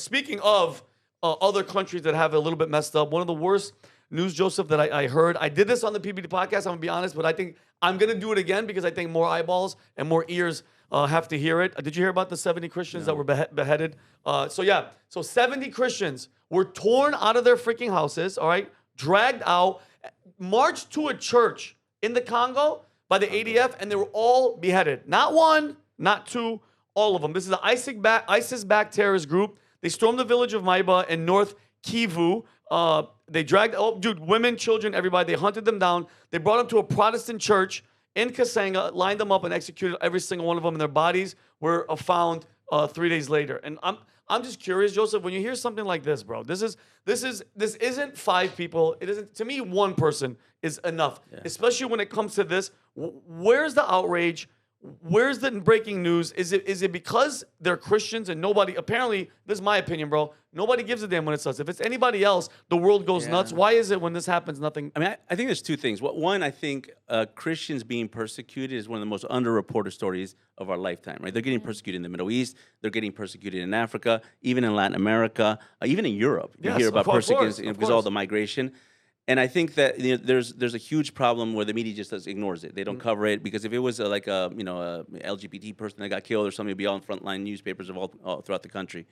speaking of other countries that have it a little bit messed up, one of the worst news, Joseph, that I heard. I did this on the PBD podcast, I'm going to be honest, but I think I'm going to do it again because I think more eyeballs and more ears have to hear it. Did you hear about the 70 Christians that were beheaded? So 70 Christians were torn out of their freaking houses, all right, dragged out, marched to a church in the Congo by the ADF, and they were all beheaded. Not one, not two, all of them. This is an ISIS-backed terrorist group. They stormed the village of Maiba in North Kivu. They dragged, women, children, everybody. They hunted them down. They brought them to a Protestant church in Kasanga, lined them up, and executed every single one of them. And their bodies were found 3 days later. And I'm just curious, Joseph, when you hear something like this, bro, this isn't 5 people. It isn't, to me, 1 person is enough. Yeah. Especially when it comes to this. Where's the outrage? Where's the breaking news? Is it because they're Christians and nobody, apparently, this is my opinion, bro, nobody gives a damn when it's us. If it's anybody else, the world goes nuts. Why is it when this happens, nothing? I mean, I think there's 2 things. One, I think Christians being persecuted is one of the most underreported stories of our lifetime, right? They're getting persecuted in the Middle East. They're getting persecuted in Africa, even in Latin America, even in Europe. You hear about persecution because of all the migration. And I think that there's a huge problem where the media just ignores it. They don't cover it because if it was like a LGBT person that got killed or something, it'd be all in frontline newspapers of all throughout the country.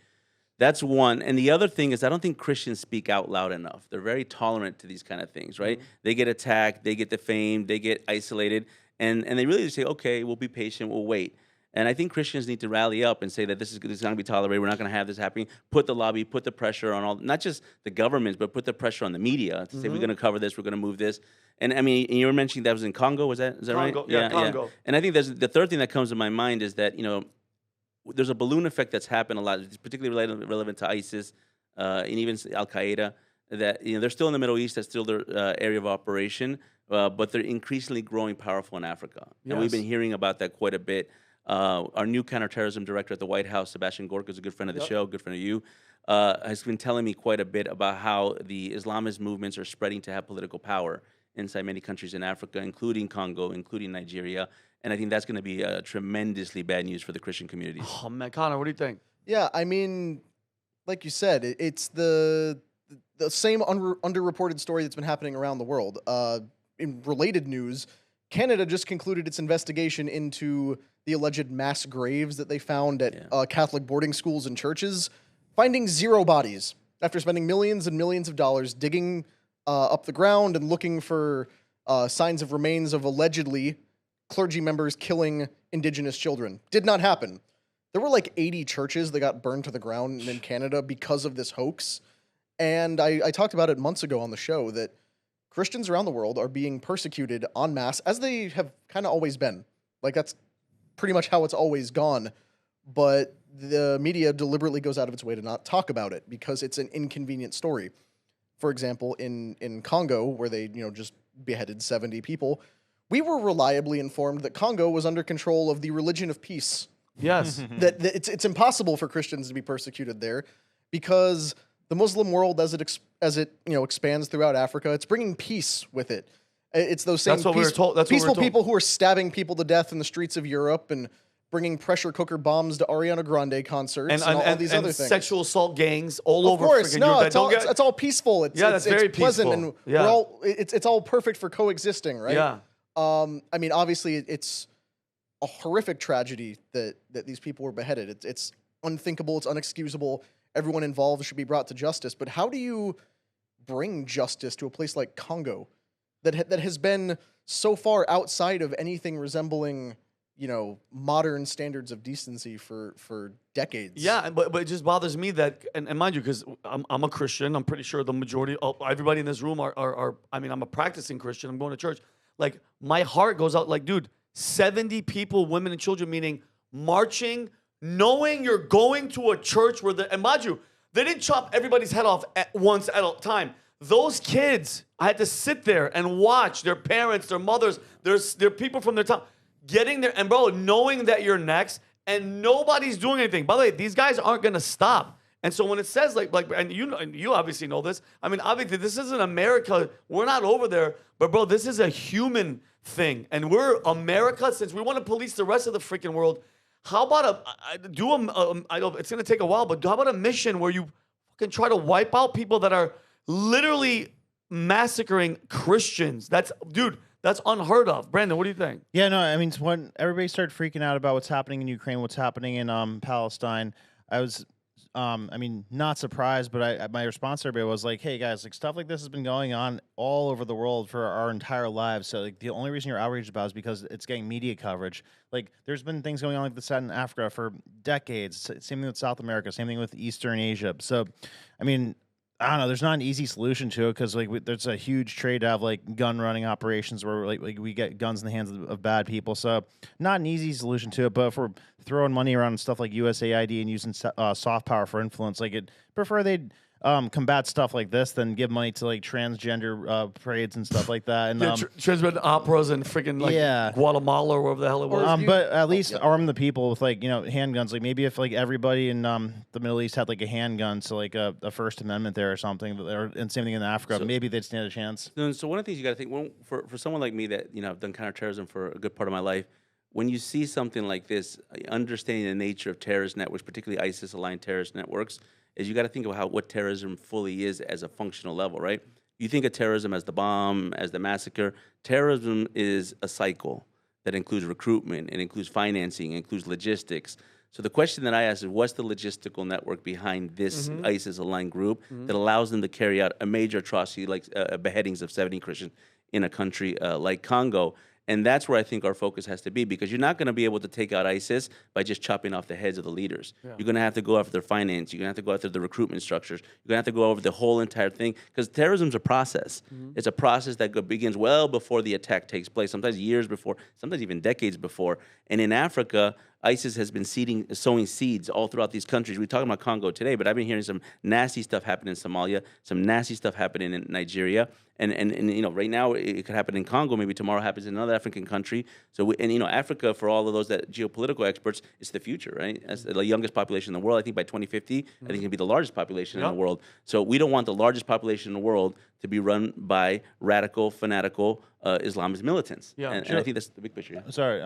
That's one. And the other thing is I don't think Christians speak out loud enough. They're very tolerant to these kind of things, right? They get attacked, they get defamed, they get isolated, and they really just say, okay, we'll be patient, we'll wait. And I think Christians need to rally up and say that this is not going to be tolerated. We're not going to have this happening. Put the lobby, put the pressure on all, not just the governments, but put the pressure on the media to say we're going to cover this, we're going to move this. And I mean, you were mentioning that was in Congo. Is that right? Yeah, Congo. Yeah. And I think the third thing that comes to my mind is that there's a balloon effect that's happened a lot, particularly relevant to ISIS and even Al Qaeda. That they're still in the Middle East. That's still their area of operation, but they're increasingly growing powerful in Africa. Yes. And we've been hearing about that quite a bit. Our new counterterrorism director at the White House, Sebastian Gorka, is a good friend of the show, good friend of you, has been telling me quite a bit about how the Islamist movements are spreading to have political power inside many countries in Africa, including Congo, including Nigeria. And I think that's going to be tremendously bad news for the Christian communities. Oh, man, Connor, what do you think? Yeah, I mean, like you said, it's the same underreported story that's been happening around the world. In related news, Canada just concluded its investigation into the alleged mass graves that they found at Catholic boarding schools and churches, finding 0 bodies after spending millions and millions of dollars digging up the ground and looking for signs of remains of allegedly clergy members killing indigenous children. Did not happen. There were like 80 churches that got burned to the ground in Canada because of this hoax. And I talked about it months ago on the show that Christians around the world are being persecuted en masse, as they have kind of always been. Like, that's pretty much how it's always gone. But the media deliberately goes out of its way to not talk about it because it's an inconvenient story. For example, in Congo, where they just beheaded 70 people, we were reliably informed that Congo was under control of the religion of peace. Yes. that it's impossible for Christians to be persecuted there because the Muslim world, as it expands throughout Africa, it's bringing peace with it. It's those same peaceful people who are stabbing people to death in the streets of Europe and bringing pressure cooker bombs to Ariana Grande concerts and all these other things. Sexual assault gangs all over. Of course, no, it's all peaceful. It's very pleasant, peaceful. And we're all it's all perfect for coexisting, right? Yeah. I mean, obviously, it's a horrific tragedy that these people were beheaded. It's unthinkable. It's unexcusable. Everyone involved should be brought to justice. But how do you bring justice to a place like Congo that has been so far outside of anything resembling, modern standards of decency for decades? Yeah, but it just bothers me that, and mind you, because I'm a Christian, I'm pretty sure the majority, everybody in this room are I mean, I'm a practicing Christian, I'm going to church. Like, my heart goes out like, dude, 70 people, women and children, meaning marching, knowing you're going to a church where and mind you, they didn't chop everybody's head off at once at a time. Those kids, I had to sit there and watch their parents, their mothers, their people from their town getting there, and bro, knowing that you're next, and nobody's doing anything. By the way, these guys aren't gonna stop. And so when it says and you obviously know this. I mean, obviously this isn't America. We're not over there, but bro, this is a human thing, and we're America. Since we want to police the rest of the freaking world, How about I know it's going to take a while, but how about a mission where you can try to wipe out people that are literally massacring Christians? That's unheard of. Brandon, what do you think? Yeah, no, I mean, when everybody started freaking out about what's happening in Ukraine, what's happening in Palestine, I was, I mean, not surprised, but my response to everybody was like, "Hey guys, like stuff like this has been going on all over the world for our entire lives. So like the only reason you're outraged about is because it's getting media coverage. Like there's been things going on like this in Africa for decades. Same thing with South America. Same thing with Eastern Asia. So, I mean." I don't know. There's not an easy solution to it because there's a huge trade to have like gun running operations where like we get guns in the hands of bad people. So not an easy solution to it. But if we're throwing money around and stuff like USAID and using soft power for influence, like it prefer they'd combat stuff like this than give money to like transgender parades and stuff like that. And Transgender operas and freaking like Guatemala or wherever the hell it was. But at least arm the people with like handguns. Like maybe if like everybody in the Middle East had like a handgun, so like a First Amendment there or something, and same thing in Africa, maybe they'd stand a chance. So one of the things you got to think for someone like me that I've done counterterrorism for a good part of my life. When you see something like this, understanding the nature of terrorist networks, particularly ISIS-aligned terrorist networks, is you got to think about what terrorism fully is as a functional level, right? You think of terrorism as the bomb, as the massacre. Terrorism is a cycle that includes recruitment, it includes financing, it includes logistics. So the question that I ask is, what's the logistical network behind this ISIS-aligned group that allows them to carry out a major atrocity like beheadings of 70 Christians in a country like Congo? And that's where I think our focus has to be, because you're not going to be able to take out ISIS by just chopping off the heads of the leaders. Yeah. You're going to have to go after their finance. You're going to have to go after the recruitment structures. You're going to have to go over the whole entire thing, because terrorism's a process. It's a process that begins well before the attack takes place, sometimes years before, sometimes even decades before. And in Africa, ISIS has been sowing seeds all throughout these countries. We're talking about Congo today, but I've been hearing some nasty stuff happening in Somalia, some nasty stuff happening in Nigeria. And right now it could happen in Congo. Maybe tomorrow happens in another African country. So Africa, for all of those that geopolitical experts, it's the future, right? As the youngest population in the world, I think by 2050, I think it'll be the largest population in the world. So we don't want the largest population in the world to be run by radical, fanatical Islamist militants. Yeah, and I think that's the big picture. Yeah. Sorry.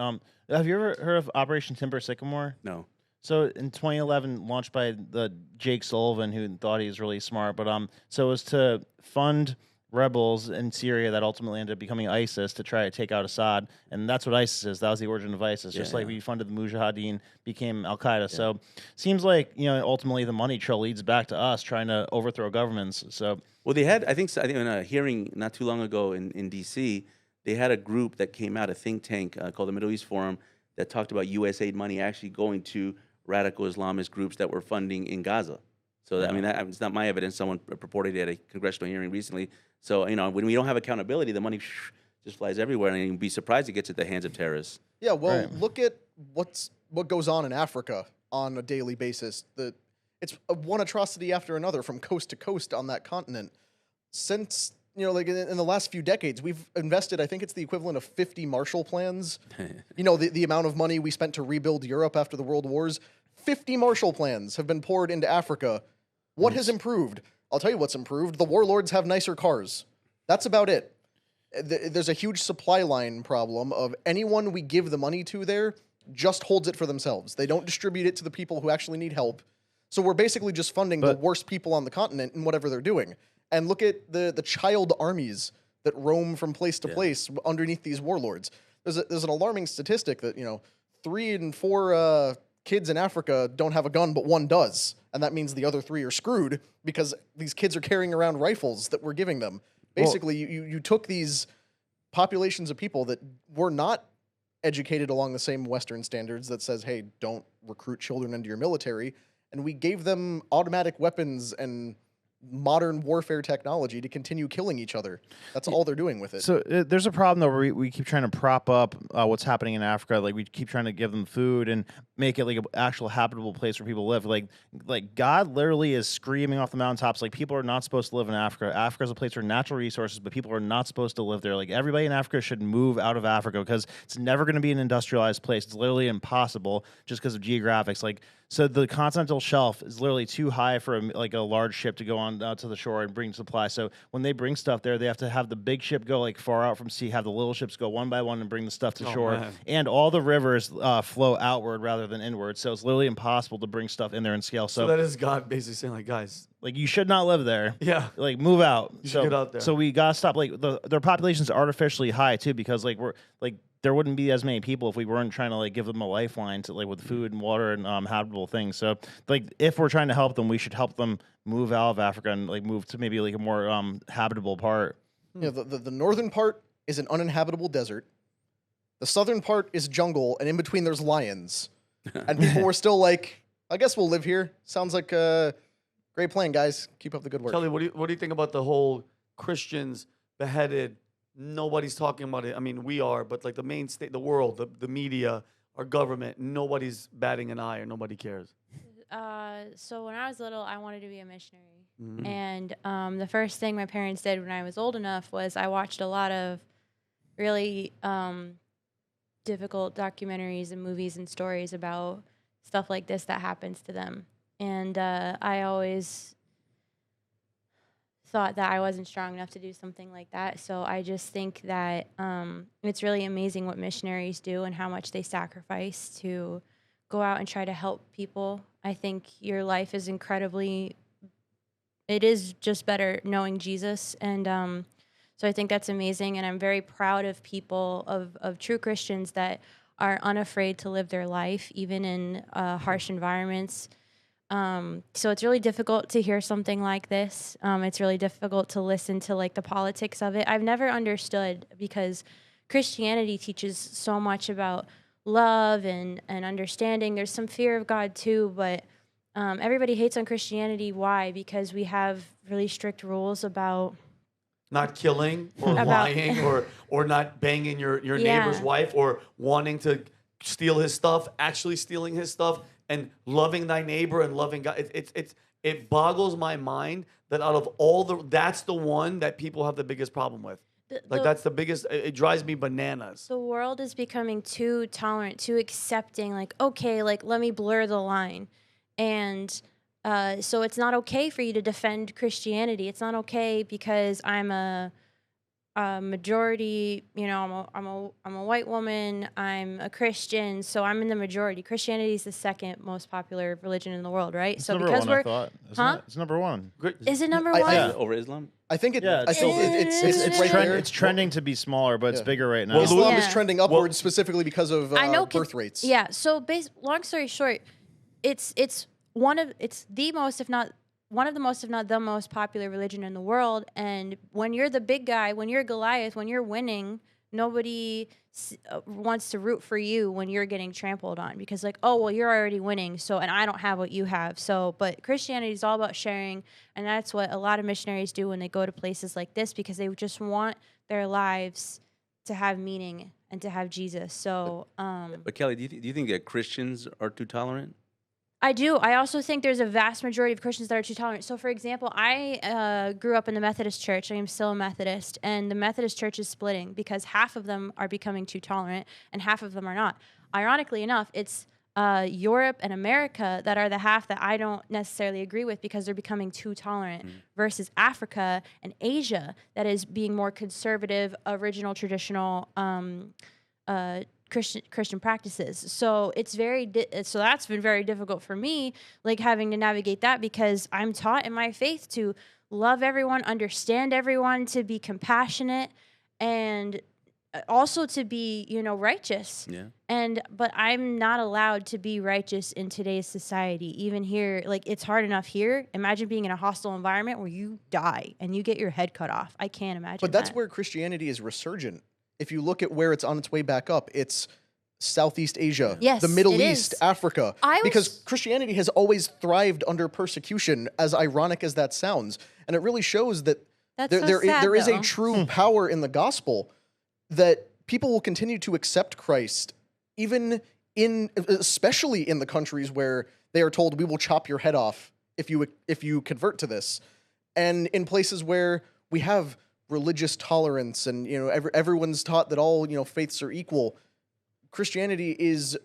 Have you ever heard of Operation Timber Sycamore? No. So in 2011, launched by the Jake Sullivan, who thought he was really smart, but so it was to fund rebels in Syria that ultimately ended up becoming ISIS to try to take out Assad, and that's what ISIS is. That was the origin of ISIS. Just like we funded the Mujahideen, became Al Qaeda. Yeah. So seems like ultimately the money trail leads back to us trying to overthrow governments. So they had I think in a hearing not too long ago in D.C. they had a group that came out, a think tank called the Middle East Forum, that talked about USAID money actually going to radical Islamist groups that were funding in Gaza. So I mean, it's not my evidence. Someone purported at a congressional hearing recently. So when we don't have accountability, the money just flies everywhere, and you'd be surprised it gets at the hands of terrorists. Yeah, well, look at what goes on in Africa on a daily basis. It's one atrocity after another from coast to coast on that continent. Since like in the last few decades, we've invested, I think it's the equivalent of 50 Marshall Plans. The amount of money we spent to rebuild Europe after the World Wars. 50 Marshall Plans have been poured into Africa. What has improved? I'll tell you what's improved. The warlords have nicer cars. That's about it. There's a huge supply line problem of anyone we give the money to there just holds it for themselves. They don't distribute it to the people who actually need help. So we're basically just funding the worst people on the continent in whatever they're doing. And look at the child armies that roam from place to place underneath these warlords. There's an alarming statistic that 3 in 4 kids in Africa don't have a gun, but 1 does. And that means the other 3 are screwed because these kids are carrying around rifles that we're giving them. Basically, you took these populations of people that were not educated along the same Western standards that says, hey, don't recruit children into your military, and we gave them automatic weapons and modern warfare technology to continue killing each other. That's all they're doing with it. So there's a problem, though, where we keep trying to prop up what's happening in Africa. Like, we keep trying to give them food and make it like an actual habitable place where people live. Like God literally is screaming off the mountaintops, like, people are not supposed to live in Africa. Africa is a place for natural resources, but people are not supposed to live there. Like, everybody in Africa should move out of Africa because it's never going to be an industrialized place. It's literally impossible just because of geographics. Like, So the continental shelf is literally too high for like a large ship to go on out to the shore and bring supply. So when they bring stuff there, they have to have the big ship go like far out from sea, have the little ships go one by one and bring the stuff to shore. Man. And all the rivers flow outward rather than inward. So it's literally impossible to bring stuff in there and scale. So that is God basically saying, like, guys, like you should not live there. yeah, Like move out. You should get out there. So we gotta stop. Like their population's artificially high too, because like we're like there wouldn't be as many people if we weren't trying to like give them a lifeline to like with food and water and habitable things. So like if we're trying to help them, we should help them move out of Africa and like move to maybe like a more habitable part. You know, the northern part is an uninhabitable desert. The southern part is jungle, and in between there's lions. And people were still like, I guess we'll live here. Sounds like a great plan, guys. Keep up the good work. Kelly, what do you think about the whole Christians beheaded? Nobody's talking about it. I mean, we are, but like the main state, the world, the media, our government, nobody's batting an eye or nobody cares. So when I was little, I wanted to be a missionary. Mhm. And the first thing my parents did when I was old enough was I watched a lot of really difficult documentaries and movies and stories about stuff like this that happens to them. And I always thought that I wasn't strong enough to do something like that. So I just think that it's really amazing what missionaries do and how much they sacrifice to go out and try to help people. I think your life is it is just better knowing Jesus. And so I think that's amazing. And I'm very proud of people, of true Christians that are unafraid to live their life, even in harsh environments. So it's really difficult to hear something like this. It's really difficult to listen to like the politics of it. I've never understood, because Christianity teaches so much about love and understanding. There's some fear of God too, but everybody hates on Christianity. Why? Because we have really strict rules about Not killing or lying or not banging your neighbor's wife or wanting to steal his stuff, actually stealing his stuff, and loving thy neighbor and loving God. It boggles my mind that out of all that's the one that people have the biggest problem with. That's the biggest. It drives me bananas. The world is becoming too tolerant, too accepting. Like, okay, like let me blur the line, and so it's not okay for you to defend Christianity. It's not okay because I'm a majority. You know, I'm a white woman. I'm a Christian, so I'm in the majority. Christianity is the second most popular religion in the world, right? It's so number because one, we're, I thought. Isn't it? It's number one. Is it number I- one? I- Over Islam? I think it. Yeah, I think it's right there. It's trending to be smaller, but it's Yeah. bigger right now. Well, Islam is Yeah. trending upwards specifically because of I know birth rates. Yeah. So, long story short, it's the most, if not one of the most, if not the most popular religion in the world. And when you're the big guy, when you're Goliath, when you're winning, nobody wants to root for you when you're getting trampled on, because like, oh, well, you're already winning. So, and I don't have what you have. So, but Christianity is all about sharing. And that's what a lot of missionaries do when they go to places like this, because they just want their lives to have meaning and to have Jesus. So, But Kelly, do you think that Christians are too tolerant? I do. I also think there's a vast majority of Christians that are too tolerant. So, for example, I grew up in the Methodist Church. I am still a Methodist, and the Methodist Church is splitting because half of them are becoming too tolerant and half of them are not. Ironically enough, it's Europe and America that are the half that I don't necessarily agree with because they're becoming too tolerant, versus Africa and Asia that is being more conservative, original, traditional, Christian practices. So it's so that's been very difficult for me, like having to navigate that, because I'm taught in my faith to love everyone, understand everyone, to be compassionate, and also to be, righteous. Yeah. But I'm not allowed to be righteous in today's society. Even here, like it's hard enough here. Imagine being in a hostile environment where you die and you get your head cut off. I can't imagine. But that's that. where Christianity is resurgent. If you look at where it's on its way back up, it's Southeast Asia, Yes, the Middle it East, is. Africa. Because Christianity has always thrived under persecution, as ironic as that sounds. And it really shows that That's so sad, there is a though. true power in the gospel, that people will continue to accept Christ, especially in the countries where they are told, we will chop your head off if you convert to this. And in places where we have religious tolerance and everyone's taught that all faiths are equal, Christianity is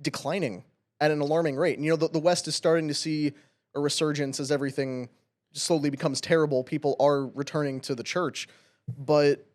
declining. at an alarming rate. And, you know, the West is starting to see a resurgence as everything slowly becomes terrible. People are returning to the church, but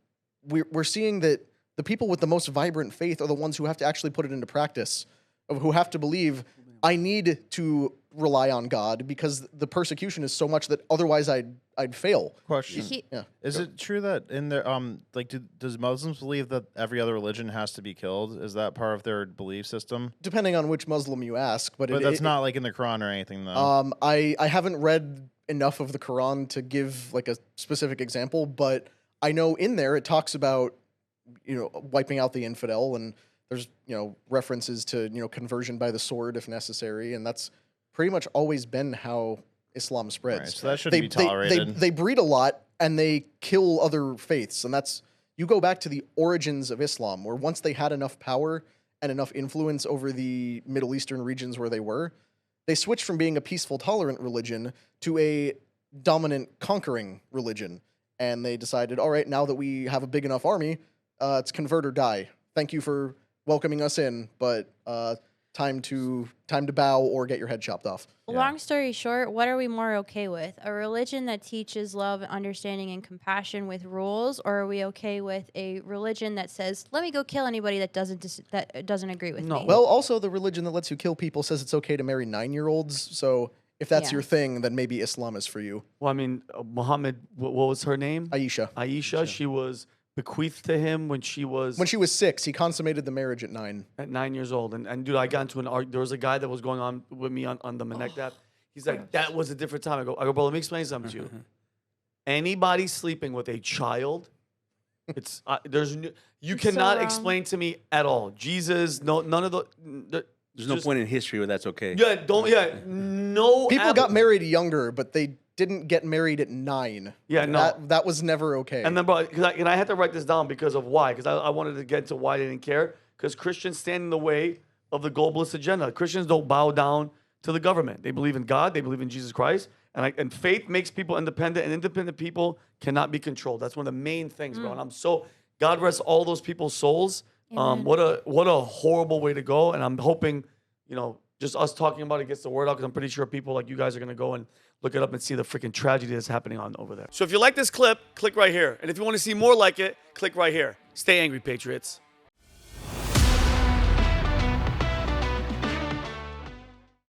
we're seeing that the people with the most vibrant faith are the ones who have to actually put it into practice, who have to believe, I need to rely on God because the persecution is so much that otherwise I'd fail. Question: Yeah. Is it true that in their like, does Muslims believe that every other religion has to be killed? Is that part of their belief system? Depending on which Muslim you ask, but That's not like in the Quran or anything, though. I haven't read enough of the Quran to give like a specific example, but I know in there it talks about, you know, wiping out the infidel, and there's, you know, references to, you know, conversion by the sword if necessary, and that's pretty much always been how Islam spreads. Right, so that shouldn't be tolerated. They breed a lot and they kill other faiths, and that's, you go back to the origins of Islam, where once they had enough power and enough influence over the Middle Eastern regions where they were, they switched from being a peaceful, tolerant religion to a dominant, conquering religion. And they decided, all right, now that we have a big enough army, it's convert or die. Thank you for welcoming us in, but time to bow or get your head chopped off. Long story short, what are we more okay with? A religion that teaches love, understanding, and compassion with rules, or are we okay with a religion that says, "Let me go kill anybody that doesn't agree with me"? Well, also the religion that lets you kill people says it's okay to marry 9-year-olds. So if that's your thing, then maybe Islam is for you. Well, I mean, Muhammad, what was her name? Aisha. She was bequeathed to him when she was 6. He consummated the marriage at 9. at 9 years old. And dude, I got into an argument. There was a guy that was going on with me on the Connect app. He's like, that was a different time. I go, bro, let me explain something to you. Anybody sleeping with a child, it's you cannot explain to me at all. Jesus, none of There's no point in history where that's okay. No. People got married younger, but they didn't get married at 9. Yeah, no. That was never okay. And then, bro, and I had to write this down because of why. Because I wanted to get to why they didn't care. Because Christians stand in the way of the globalist agenda. Christians don't bow down to the government. They believe in God. They believe in Jesus Christ. And faith makes people independent, and independent people cannot be controlled. That's one of the main things, bro. And God rest all those people's souls. What a horrible way to go. And I'm hoping, you know, just us talking about it gets the word out, because I'm pretty sure people like you guys are going to go and look it up and see the freaking tragedy that's happening on over there. So if you like this clip, click right here. And if you want to see more like it, click right here. Stay angry, Patriots.